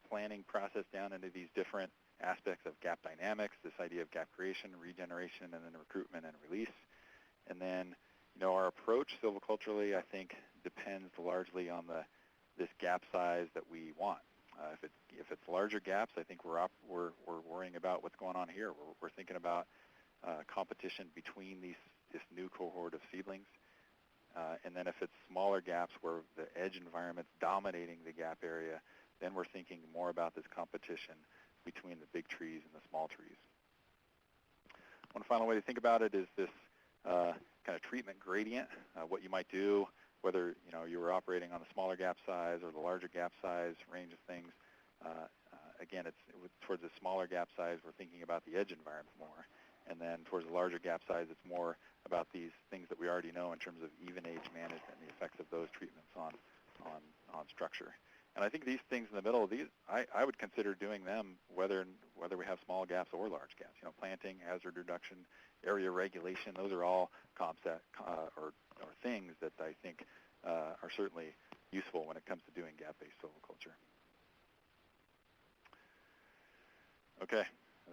planning process down into these different aspects of gap dynamics, this idea of gap creation, regeneration, and then recruitment and release. And then, our approach silviculturally, I think, depends largely on this gap size that we want. If it's larger gaps, I think we're worrying about what's going on here. We're thinking about competition between this new cohort of seedlings. And then if it's smaller gaps where the edge environment's dominating the gap area, then we're thinking more about this competition between the big trees and the small trees. One final way to think about it is this kind of treatment gradient, what you might do, whether you were operating on the smaller gap size or the larger gap size range of things. Again, towards the smaller gap size, we're thinking about the edge environment more. And then towards the larger gap size, it's more about these things that we already know in terms of even age management and the effects of those treatments on structure. And I think these things in the middle, I would consider doing them whether we have small gaps or large gaps. Planting, hazard reduction, area regulation, those are all concepts or things that I think are certainly useful when it comes to doing gap-based silviculture. Okay,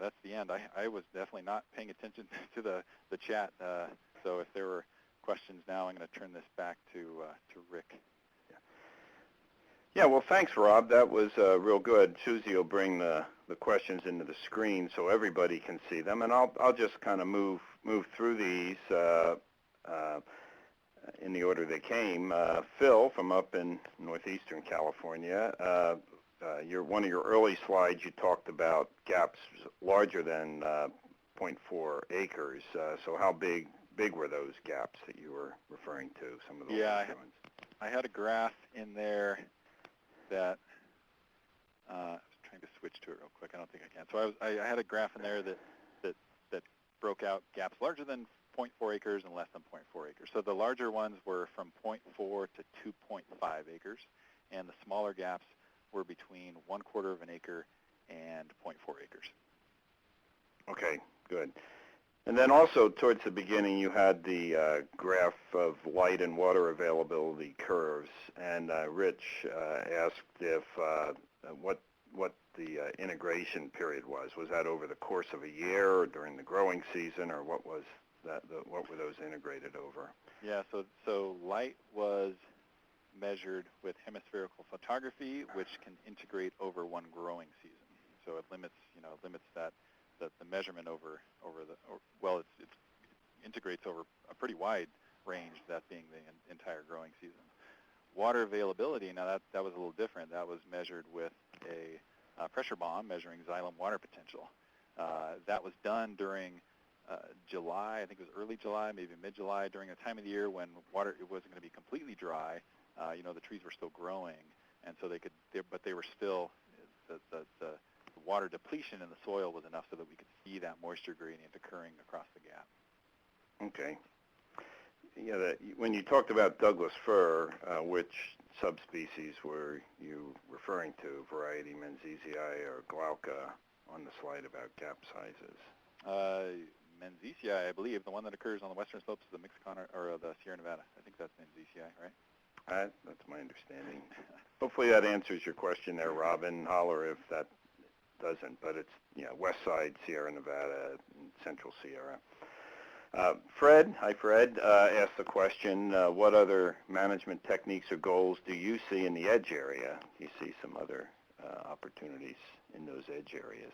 that's the end. I was definitely not paying attention to the chat, so if there were questions now, I'm going to turn this back to Rick. Yeah, well, thanks, Rob. That was real good. Susie will bring the questions into the screen so everybody can see them, and I'll just kind of move through these in the order they came. Phil from up in northeastern California, one of your early slides, you talked about gaps larger than 0.4 acres. So how big were those gaps that you were referring to? Some of the larger ones. I had a graph in there that I was trying to switch to it real quick. I don't think I can. So I had a graph in there that broke out gaps larger than 0.4 acres and less than 0.4 acres. So the larger ones were from 0.4 to 2.5 acres, and the smaller gaps were between 1/4 of an acre and 0.4 acres. Okay, good. And then also towards the beginning, you had the graph of light and water availability curves, and Rich asked if what the integration period was. Was that over the course of a year, or during the growing season, or what was that? What were those integrated over? Yeah, so light was measured with hemispherical photography, which can integrate over one growing season. So it limits that. The measurement it integrates over a pretty wide range, that being the entire growing season. Water availability, now that was a little different. That was measured with a pressure bomb measuring xylem water potential. That was done during July, I think it was early July, maybe mid-July, during a time of the year when it wasn't going to be completely dry. The trees were still growing, and so they were still, the water depletion in the soil was enough so that we could see that moisture gradient occurring across the gap. Okay. Yeah, when you talked about Douglas fir, which subspecies were you referring to? Variety Menziesii or Glauca on the slide about gap sizes? Menziesii, I believe, the one that occurs on the western slopes of the or the Sierra Nevada. I think that's Menziesii, right? That's my understanding. Hopefully that answers your question there, Robin. Holler if that doesn't, but it's west side Sierra Nevada, central Sierra. Fred, hi Fred, asked the question, what other management techniques or goals do you see in the edge area? Do you see some other opportunities in those edge areas?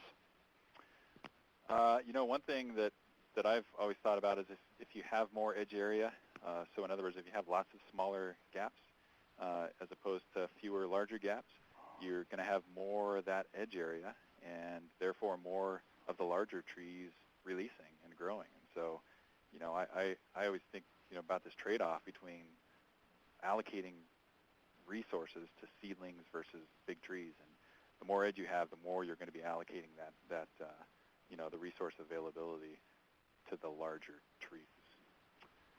One thing that I've always thought about is if you have more edge area, so in other words, if you have lots of smaller gaps as opposed to fewer larger gaps, you're going to have more of that edge area and therefore more of the larger trees releasing and growing. And so, I always think, about this trade-off between allocating resources to seedlings versus big trees. And the more edge you have, the more you're going to be allocating that the resource availability to the larger trees.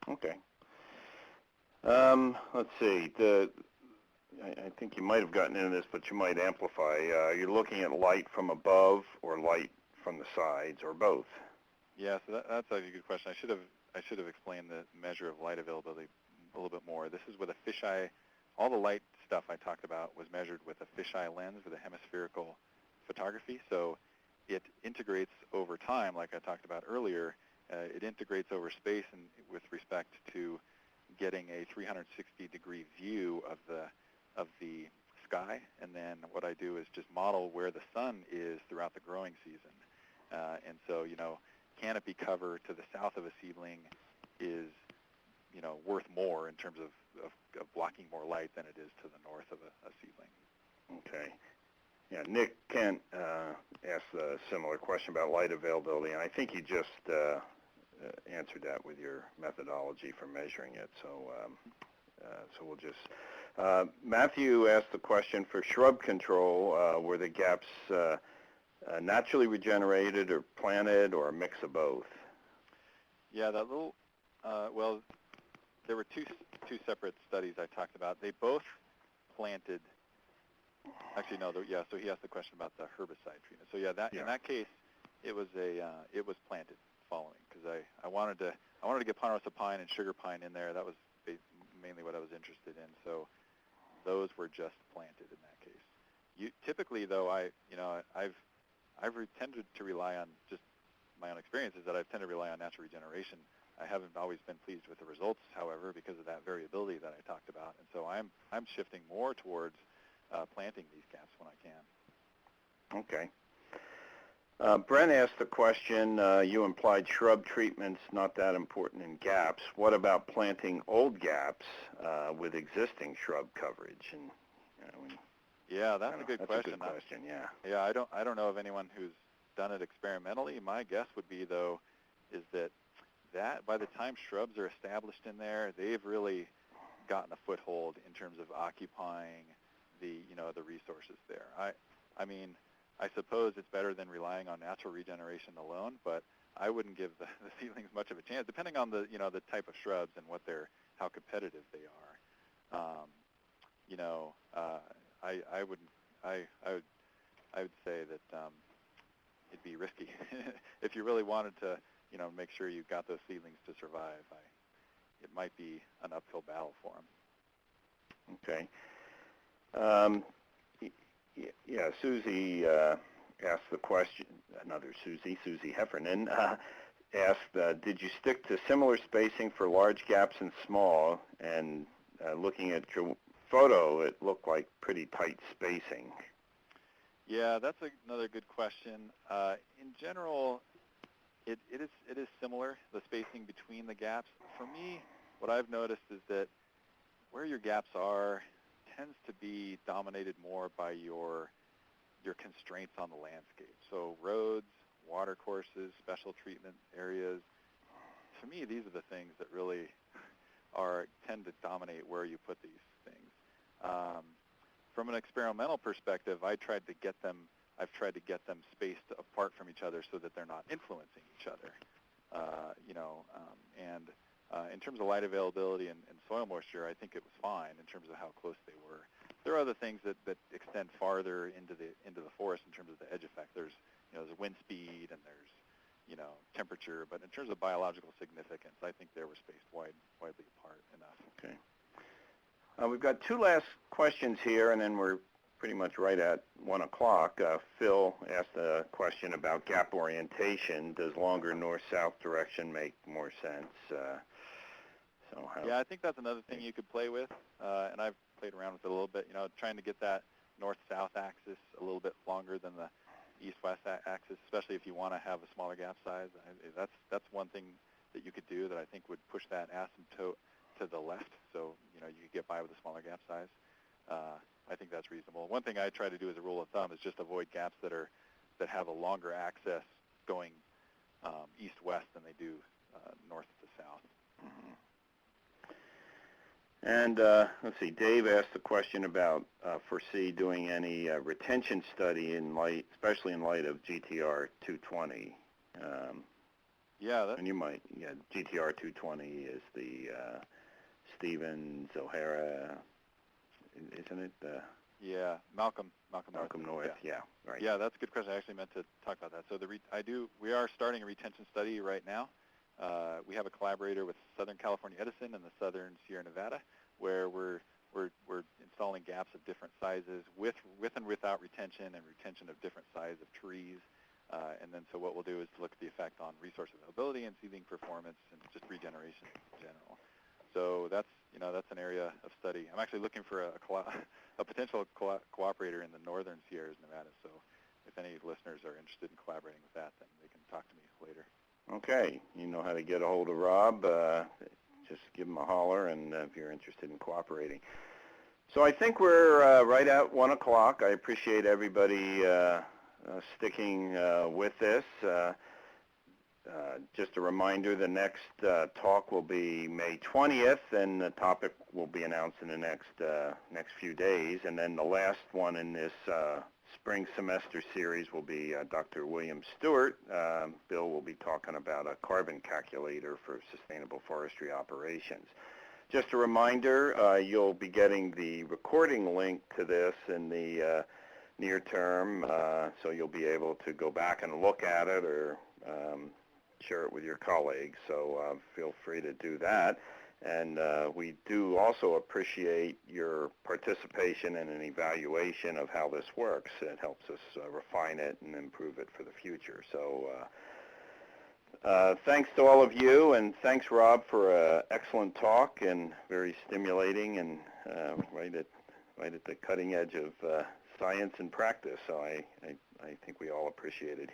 Okay. Let's see. I think you might have gotten into this, but you might amplify. You're looking at light from above or light from the sides, or both. Yeah, so that's a good question. I should have explained the measure of light availability a little bit more. This is with a fisheye. All the light stuff I talked about was measured with a fisheye lens with a hemispherical photography. So it integrates over time, like I talked about earlier. It integrates over space and with respect to getting a 360-degree view of the sky. And then what I do is just model where the sun is throughout the growing season. And so, canopy cover to the south of a seedling is, worth more in terms of blocking more light than it is to the north of a seedling. Okay. Yeah, Nick Kent asked a similar question about light availability, and I think you just answered that with your methodology for measuring it. So, so we'll just. Matthew asked the question for shrub control: were the gaps naturally regenerated, or planted, or a mix of both? Yeah, that little. Well, there were two separate studies I talked about. They both planted. Actually, no. Yeah. So he asked the question about the herbicide treatment. So yeah, in that case, it was planted following, because I wanted to get ponderosa pine and sugar pine in there. That was mainly what I was interested in. So those were just planted in that case. Typically, though, I've tended to rely on, just my own experiences, that I've tended to rely on natural regeneration. I haven't always been pleased with the results, however, because of that variability that I talked about. And so I'm shifting more towards planting these gaps when I can. Okay. Brent asked the question, you implied shrub treatment's not that important in gaps. What about planting old gaps with existing shrub coverage? And yeah, that's a good question. That's a good question, yeah. Yeah, I don't know of anyone who's done it experimentally. My guess would be, though, is that by the time shrubs are established in there, they've really gotten a foothold in terms of occupying the resources there. I mean, I suppose it's better than relying on natural regeneration alone, but I wouldn't give the seedlings much of a chance, depending on the type of shrubs and how competitive they are. I would say that it'd be risky if you really wanted to make sure you got those seedlings to survive. It might be an uphill battle for them. Okay. Yeah, Susie asked the question, another Susie Heffernan, asked, did you stick to similar spacing for large gaps and small? And looking at your photo, it looked like pretty tight spacing. Yeah, that's another good question. In general, it is similar, the spacing between the gaps. For me, what I've noticed is that where your gaps are tends to be dominated more by your constraints on the landscape. So roads, water courses, special treatment areas. To me, these are the things that really tend to dominate where you put these things. From an experimental perspective, I've tried to get them spaced apart from each other so that they're not influencing each other. In terms of light availability and soil moisture, I think it was fine in terms of how close they were. There are other things that extend farther into the forest in terms of the edge effect. There's wind speed and there's temperature, but in terms of biological significance, I think they were spaced widely apart enough. Okay. We've got two last questions here, and then we're pretty much right at 1 o'clock. Phil asked a question about gap orientation. Does longer north-south direction make more sense? Yeah, I think that's another thing you could play with, and I've played around with it a little bit, trying to get that north-south axis a little bit longer than the east-west axis, especially if you want to have a smaller gap size. That's one thing that you could do that I think would push that asymptote to the left, so you could get by with a smaller gap size. I think that's reasonable. One thing I try to do as a rule of thumb is just avoid gaps that have a longer axis going east-west than they do north to south. Mm-hmm. And let's see, Dave asked a question about foresee doing any retention study in light, especially in light of GTR 220. Yeah, And you might, GTR 220 is the Stevens, O'Hara, isn't it? yeah, Malcolm North, yeah, right. Yeah, that's a good question. I actually meant to talk about that. So we are starting a retention study right now. We have a collaborator with Southern California Edison and the Southern Sierra Nevada, where we're installing gaps of different sizes with and without retention, and retention of different size of trees. And then so what we'll do is look at the effect on resource availability and seedling performance and just regeneration in general. So that's an area of study. I'm actually looking for a potential cooperator in the northern Sierras Nevada. So if any listeners are interested in collaborating with that, then they can talk to me later. Okay, you know how to get a hold of Rob. Just give him a holler, and if you're interested in cooperating. So I think we're right at 1 o'clock. I appreciate everybody sticking with this. Just a reminder, the next talk will be May 20th, and the topic will be announced in the next few days. And then the last one in this spring semester series will be Dr. William Stewart. Bill will be talking about a carbon calculator for sustainable forestry operations. Just a reminder, you'll be getting the recording link to this in the near term, so you'll be able to go back and look at it or share it with your colleagues, so feel free to do that. And we do also appreciate your participation in an evaluation of how this works. It helps us refine it and improve it for the future. So thanks to all of you, and thanks, Rob, for an excellent talk and very stimulating and right at the cutting edge of science and practice. So I think we all appreciate it.